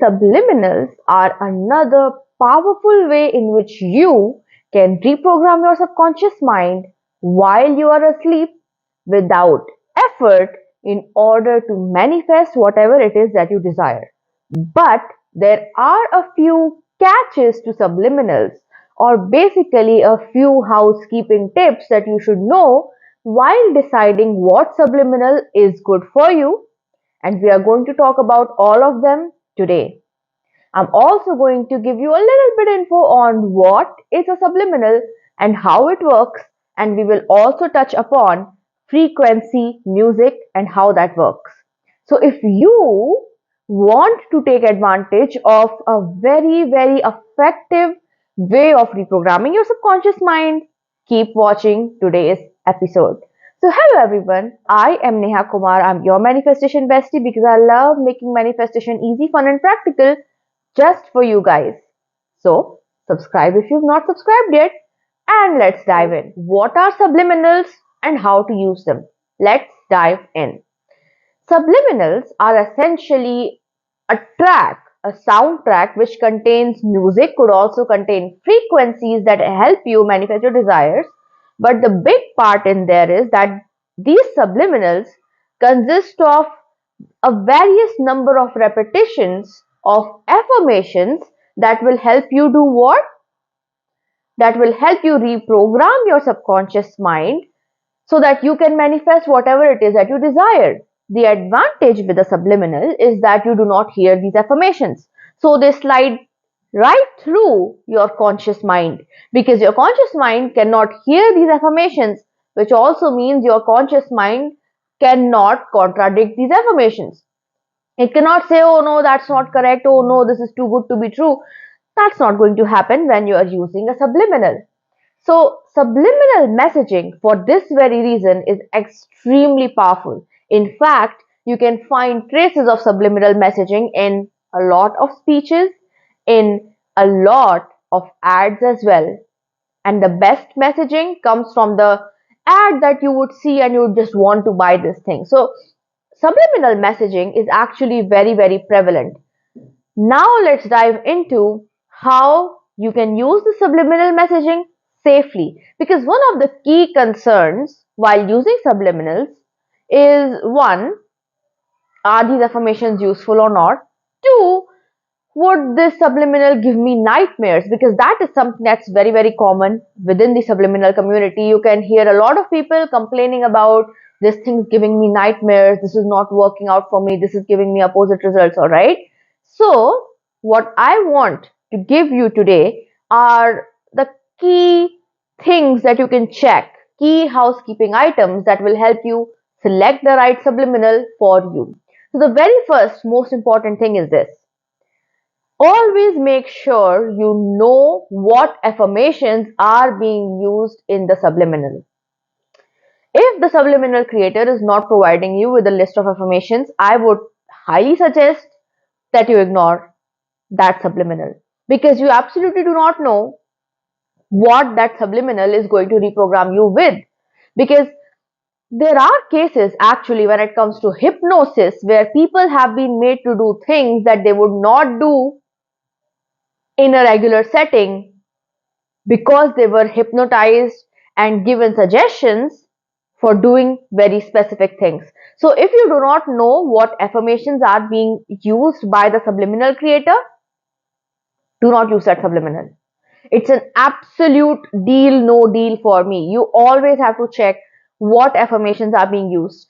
Subliminals are another powerful way in which you can reprogram your subconscious mind while you are asleep without effort in order to manifest whatever it is that you desire. But there are a few catches to subliminals, or basically a few housekeeping tips that you should know while deciding what subliminal is good for you, and we are going to talk about all of them today. I'm also going to give you a little bit info on what is a subliminal and how it works, and we will also touch upon frequency, music, and how that works. So if you want to take advantage of a very effective way of reprogramming your subconscious mind, keep watching today's episode. So hello everyone, I am Neha Kumar. I'm your manifestation bestie because I love making manifestation easy, fun and practical just for you guys. So, subscribe if you've not subscribed yet, and let's dive in. What are subliminals and how to use them? Let's dive in. Subliminals are essentially a track, a soundtrack which contains music, could also contain frequencies that help you manifest your desires. But the big part in there is that these subliminals consist of a various number of repetitions of affirmations that will help you do what? That will help you reprogram your subconscious mind so that you can manifest whatever it is that you desire. The advantage with the subliminal is that you do not hear these affirmations. So they slide right through your conscious mind because your conscious mind cannot hear these affirmations, which also means your conscious mind cannot contradict these affirmations. It cannot say, oh no, that's not correct. Oh no, this is too good to be true. That's not going to happen when you are using a subliminal. So, subliminal messaging for this very reason is extremely powerful. In fact, you can find traces of subliminal messaging in a lot of speeches, in a lot of ads as well. And the best messaging comes from the ad that you would see and you would just want to buy this thing. So, subliminal messaging is actually very prevalent. Now let's dive into how you can use the subliminal messaging safely, because one of the key concerns while using subliminals is one, are these affirmations useful or not? Two, would this subliminal give me nightmares? Because that is something that's very common within the subliminal community. You can hear a lot of people complaining about this thing's giving me nightmares, this is not working out for me, this is giving me opposite results, all right? So, what I want to give you today are the key things that you can check, key housekeeping items that will help you select the right subliminal for you. So, the very first most important thing is this. Always make sure you know what affirmations are being used in the subliminal. If the subliminal creator is not providing you with a list of affirmations, I would highly suggest that you ignore that subliminal because you absolutely do not know what that subliminal is going to reprogram you with. Because there are cases actually when it comes to hypnosis where people have been made to do things that they would not do in a regular setting because they were hypnotized and given suggestions for doing very specific things. So if you do not know what affirmations are being used by the subliminal creator, do not use that subliminal. It's an absolute deal, no deal for me. You always have to check what affirmations are being used.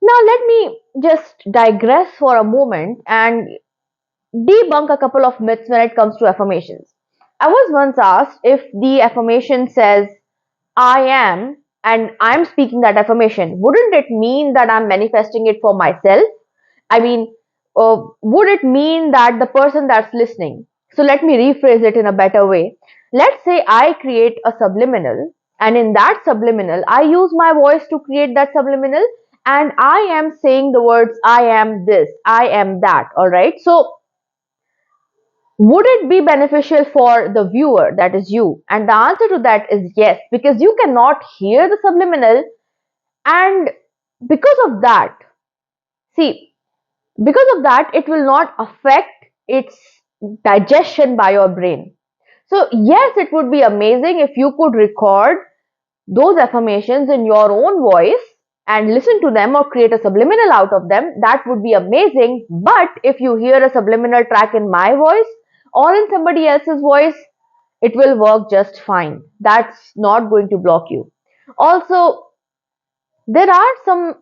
Now let me just digress for a moment and debunk a couple of myths when it comes to affirmations. I was once asked if the affirmation says, I am, and I'm speaking that affirmation, wouldn't it mean that I'm manifesting it for myself? I mean, would it mean that the person that's listening? So let me rephrase it in a better way. Let's say I create a subliminal, and in that subliminal, I use my voice to create that subliminal, and I am saying the words, I am this, I am that, alright? So would it be beneficial for the viewer, that is you? And the answer to that is yes, because you cannot hear the subliminal, and because of that, see, because of that, it will not affect its digestion by your brain. So yes, it would be amazing if you could record those affirmations in your own voice and listen to them or create a subliminal out of them. That would be amazing. But if you hear a subliminal track in my voice or in somebody else's voice, it will work just fine. That's not going to block you. Also, there are some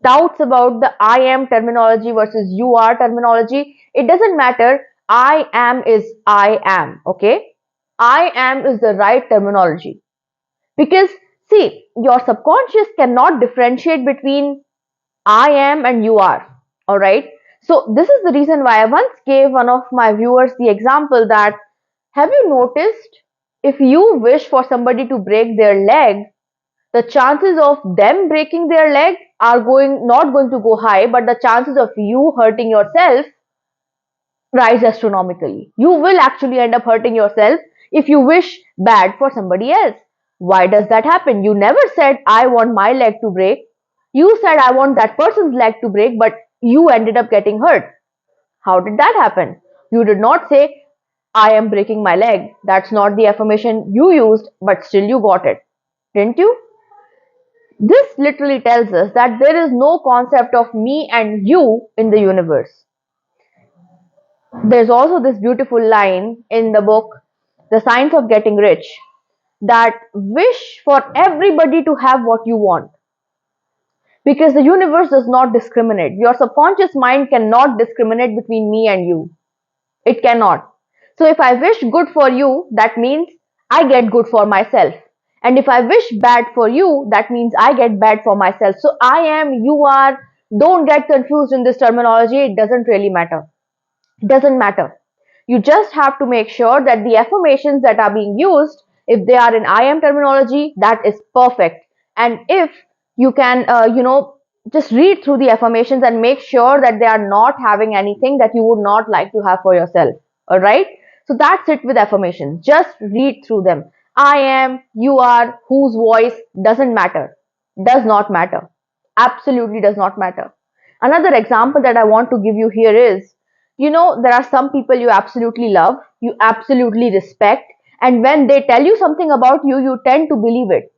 doubts about the I am terminology versus you are terminology. It doesn't matter. I am is I am, okay? I am is the right terminology. Because, see, your subconscious cannot differentiate between I am and you are. Alright? So, this is the reason why I once gave one of my viewers the example that have you noticed if you wish for somebody to break their leg, the chances of them breaking their leg are not going to go high, but the chances of you hurting yourself rise astronomically. You will actually end up hurting yourself if you wish bad for somebody else. Why does that happen? You never said, I want my leg to break. You said, I want that person's leg to break, but you ended up getting hurt. How did that happen? You did not say, I am breaking my leg. That's not the affirmation you used, but still you got it. Didn't you? This literally tells us that there is no concept of me and you in the universe. There's also this beautiful line in the book, The Science of Getting Rich, that wish for everybody to have what you want. Because the universe does not discriminate. Your subconscious mind cannot discriminate between me and you. It cannot. So if I wish good for you, that means I get good for myself. And if I wish bad for you, that means I get bad for myself. So I am, you are, don't get confused in this terminology. It doesn't really matter. It doesn't matter. You just have to make sure that the affirmations that are being used, if they are in I am terminology, that is perfect. And if you can, just read through the affirmations and make sure that they are not having anything that you would not like to have for yourself. All right. So that's it with affirmations. Just read through them. I am, you are, whose voice doesn't matter. Does not matter. Absolutely does not matter. Another example that I want to give you here is, there are some people you absolutely love, you absolutely respect, and when they tell you something about you, you tend to believe it.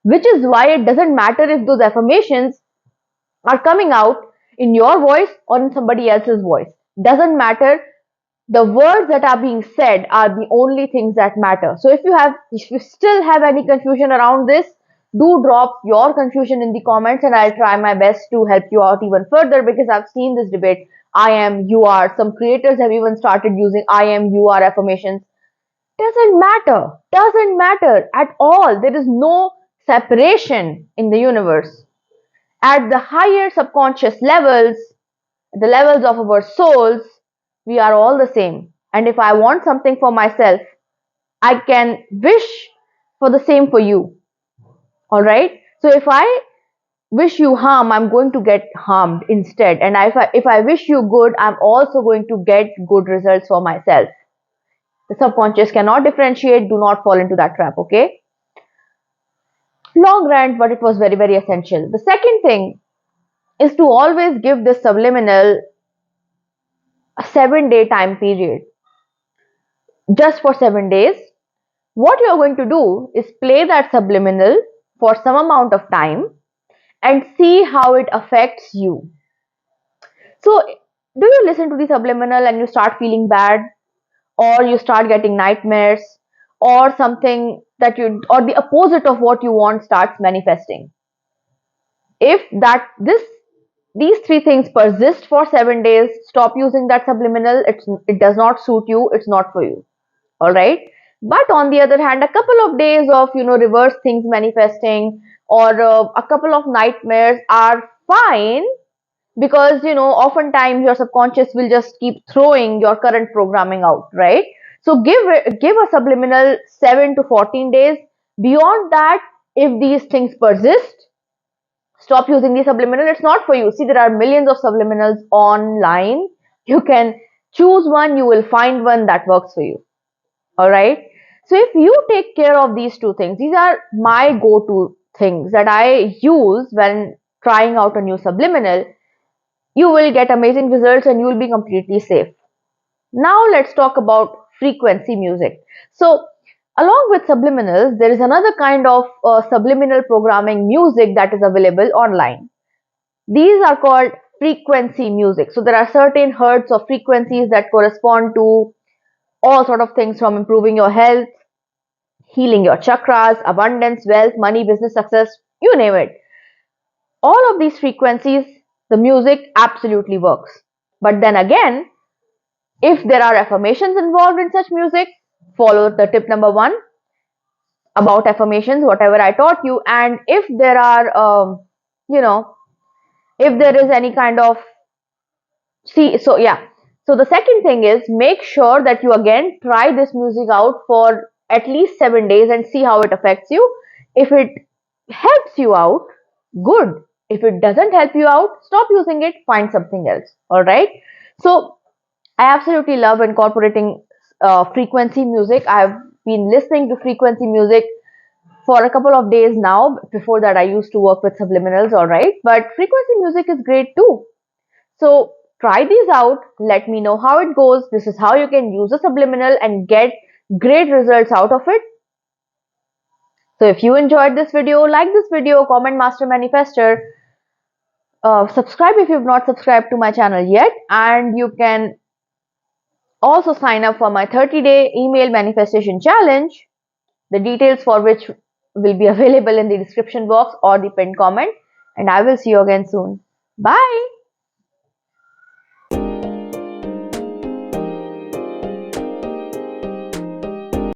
Which is why it doesn't matter if those affirmations are coming out in your voice or in somebody else's voice. Doesn't matter. The words that are being said are the only things that matter. So if you still have any confusion around this, do drop your confusion in the comments and I'll try my best to help you out even further, because I've seen this debate. I am, you are. Some creators have even started using I am, you are affirmations. Doesn't matter. Doesn't matter at all. There is no separation in the universe. At the higher subconscious levels, the levels of our souls, we are all the same. And if I want something for myself, I can wish for the same for you. Alright? So if I wish you harm, I'm going to get harmed instead. And if I wish you good, I'm also going to get good results for myself. The subconscious cannot differentiate. Do not fall into that trap, okay? Long rant, but it was very, very essential. The second thing is to always give this subliminal a 7-day time period. Just for 7 days. What you're going to do is play that subliminal for some amount of time and see how it affects you. So, do you listen to the subliminal and you start feeling bad, or you start getting nightmares, or something or the opposite of what you want starts manifesting? If these three things persist for 7 days, stop using that subliminal. It does not suit you. It's not for you. All right. But on the other hand, a couple of days of reverse things manifesting, or a couple of nightmares are fine, because oftentimes your subconscious will just keep throwing your current programming out, right? So give a subliminal 7 to 14 days. Beyond that, if these things persist, stop using the subliminal. It's not for you. See, there are millions of subliminals online. You can choose one. You will find one that works for you. All right. So if you take care of these two things, these are my go-to things that I use when trying out a new subliminal, you will get amazing results and you will be completely safe. Now let's talk about frequency music. So along with subliminals, there is another kind of subliminal programming music that is available online. These are called frequency music. So there are certain hertz of frequencies that correspond to all sort of things, from improving your health, healing your chakras, abundance, wealth, money, business success, you name it. All of these frequencies, the music absolutely works. But then again, if there are affirmations involved in such music, follow the tip number 1 about affirmations, whatever I taught you. And if there are, you know, if there is any kind of, see, so yeah. So the second thing is, make sure that you again try this music out for at least 7 days and see how it affects you. If it helps you out, good. If it doesn't help you out, stop using it, find something else. All right. So I absolutely love incorporating frequency music. I've been listening to frequency music for a couple of days now. Before that, I used to work with subliminals, all right. But frequency music is great too. So try these out. Let me know how it goes. This is how you can use a subliminal and get great results out of it. So if you enjoyed this video, like this video, comment Master Manifester. Subscribe if you've not subscribed to my channel yet, and you can also sign up for my 30-day email manifestation challenge, the details for which will be available in the description box or the pinned comment. And I will see you again soon. Bye.